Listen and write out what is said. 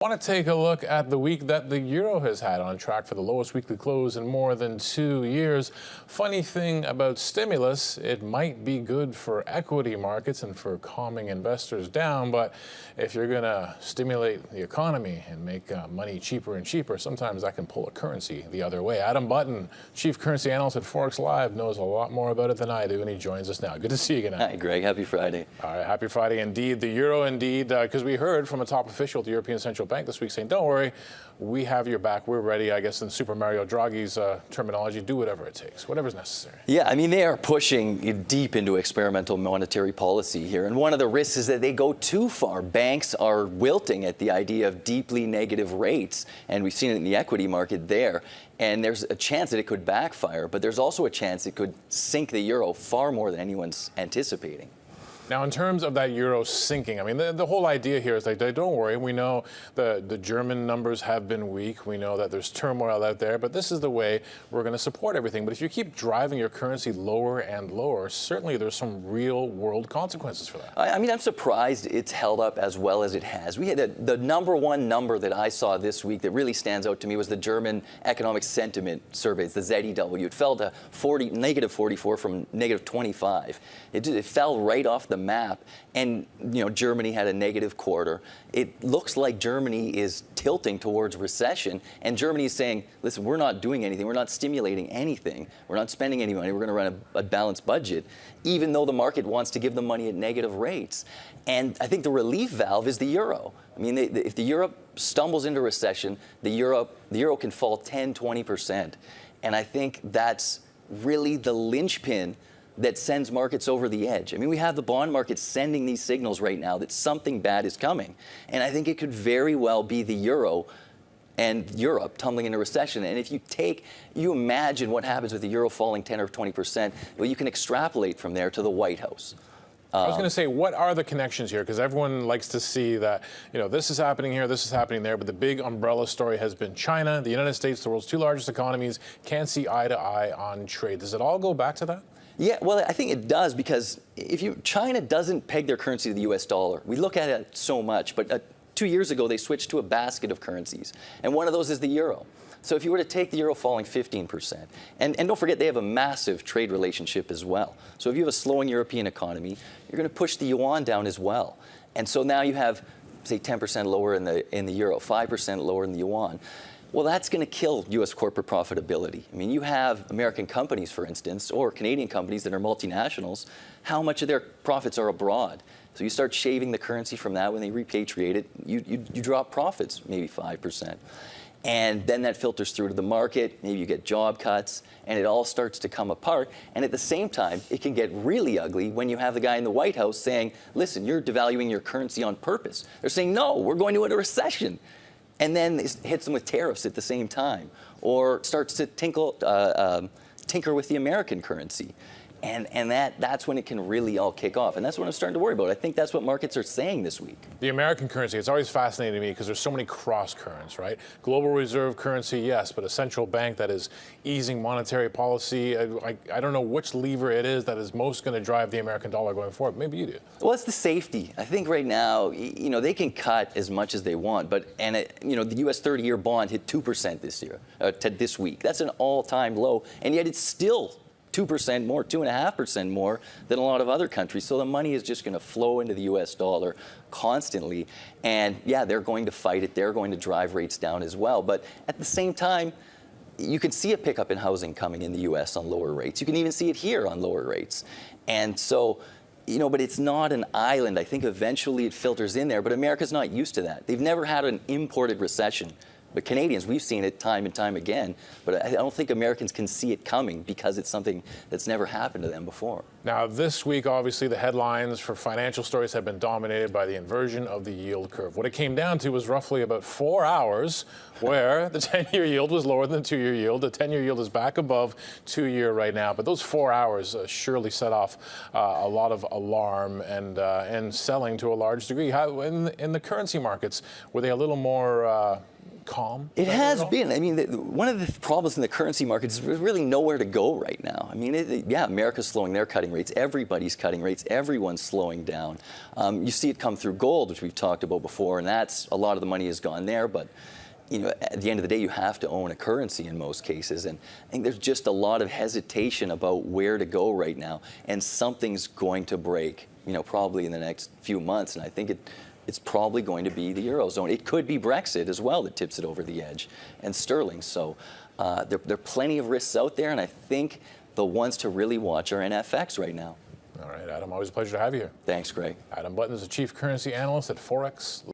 Want to take a look at the week that the euro has had, on track for the lowest weekly close in more than 2 years. Funny thing about stimulus, it might be good for equity markets and for calming investors down, but if you're going to stimulate the economy and make money cheaper and cheaper, sometimes that can pull a currency the other way. Adam Button, Chief Currency Analyst at ForexLive, knows a lot more about it than I do, and he joins us now. Good to see you again. Hi, Greg. Happy Friday. All right, happy Friday indeed. The euro indeed, because we heard from a top official at the European Central Bank this week saying, don't worry, we have your back. We're ready, I guess, in Super Mario Draghi's terminology, do whatever it takes, whatever's necessary. Yeah, I mean, they are pushing deep into experimental monetary policy here. And one of the risks is that they go too far. Banks are wilting at the idea of deeply negative rates. And we've seen it in the equity market there. And there's a chance that it could backfire. But there's also a chance it could sink the euro far more than anyone's anticipating. Now, in terms of that euro sinking, I mean, the whole idea here is like, don't worry. We know the German numbers have been weak. We know that there's turmoil out there, but this is the way we're going to support everything. But if you keep driving your currency lower and lower, certainly there's some real world consequences for that. I mean, I'm surprised it's held up as well as it has. We had the number one number that I saw this week that really stands out to me was the German economic sentiment surveys, the ZEW. It fell to negative 44 from negative 25. It fell right off the map, and Germany had a negative quarter. It looks like Germany is tilting towards recession, and Germany is saying, listen, we're not doing anything, we're not stimulating anything, we're not spending any money, we're going to run a balanced budget, even though the market wants to give them money at negative rates. And I think the relief valve is the euro. I mean, if the euro stumbles into recession, the euro can fall 10–20%, and I think that's really the linchpin that sends markets over the edge. I mean, we have the bond market sending these signals right now that something bad is coming. And I think it could very well be the euro and Europe tumbling into recession. And if you imagine what happens with the euro falling 10 or 20%, well, you can extrapolate from there to the White House. I was going to say, what are the connections here? Because everyone likes to see that, this is happening here, this is happening there. But the big umbrella story has been China. The United States, the world's two largest economies, can't see eye to eye on trade. Does it all go back to that? Yeah, well, I think it does, because China doesn't peg their currency to the US dollar. We look at it so much, but 2 years ago they switched to a basket of currencies, and one of those is the euro. So if you were to take the euro falling 15%, and don't forget they have a massive trade relationship as well. So if you have a slowing European economy, you're going to push the yuan down as well. And so now you have, say, 10% lower in the euro, 5% lower in the yuan. Well, that's going to kill U.S. corporate profitability. I mean, you have American companies, for instance, or Canadian companies that are multinationals. How much of their profits are abroad? So you start shaving the currency from that. When they repatriate it, you drop profits, maybe 5%. And then that filters through to the market. Maybe you get job cuts, and it all starts to come apart. And at the same time, it can get really ugly when you have the guy in the White House saying, listen, you're devaluing your currency on purpose. They're saying, no, we're going to a recession. And then it hits them with tariffs at the same time, or starts to tinker with the American currency. And that's when it can really all kick off. And that's what I'm starting to worry about. I think that's what markets are saying this week. The American currency, it's always fascinating to me because there's so many cross currents, right? Global reserve currency, yes, but a central bank that is easing monetary policy. I don't know which lever it is that is most going to drive the American dollar going forward. Maybe you do. Well, it's the safety. I think right now, they can cut as much as they want, but the U.S. 30-year bond hit 2% this week. That's an all-time low, and yet it's still 2% more, 2.5% more than a lot of other countries. So the money is just going to flow into the U.S. dollar constantly. And yeah, they're going to fight it. They're going to drive rates down as well. But at the same time, you can see a pickup in housing coming in the U.S. on lower rates. You can even see it here on lower rates. And so, but it's not an island. I think eventually it filters in there. But America's not used to that. They've never had an imported recession. But Canadians, we've seen it time and time again. But I don't think Americans can see it coming because it's something that's never happened to them before. Now, this week, obviously, the headlines for financial stories have been dominated by the inversion of the yield curve. What it came down to was roughly about 4 hours where the 10-year yield was lower than the 2-year yield. The 10-year yield is back above 2-year right now. But those 4 hours surely set off a lot of alarm and selling to a large degree. How, in the currency markets, were they a little more calm? It has been. I mean, one of the problems in the currency markets is there's really nowhere to go right now. I mean, yeah, America's slowing their cutting rates. Everybody's cutting rates. Everyone's slowing down. You see it come through gold, which we've talked about before, and that's a lot of the money has gone there. But at the end of the day, you have to own a currency in most cases, and I think there's just a lot of hesitation about where to go right now, and something's going to break. Probably in the next few months, and I think it's probably going to be the Eurozone. It could be Brexit as well that tips it over the edge, and sterling. So there are plenty of risks out there, and I think the ones to really watch are in FX right now. All right, Adam, always a pleasure to have you here. Thanks, Greg. Adam Button is the Chief Currency Analyst at Forex.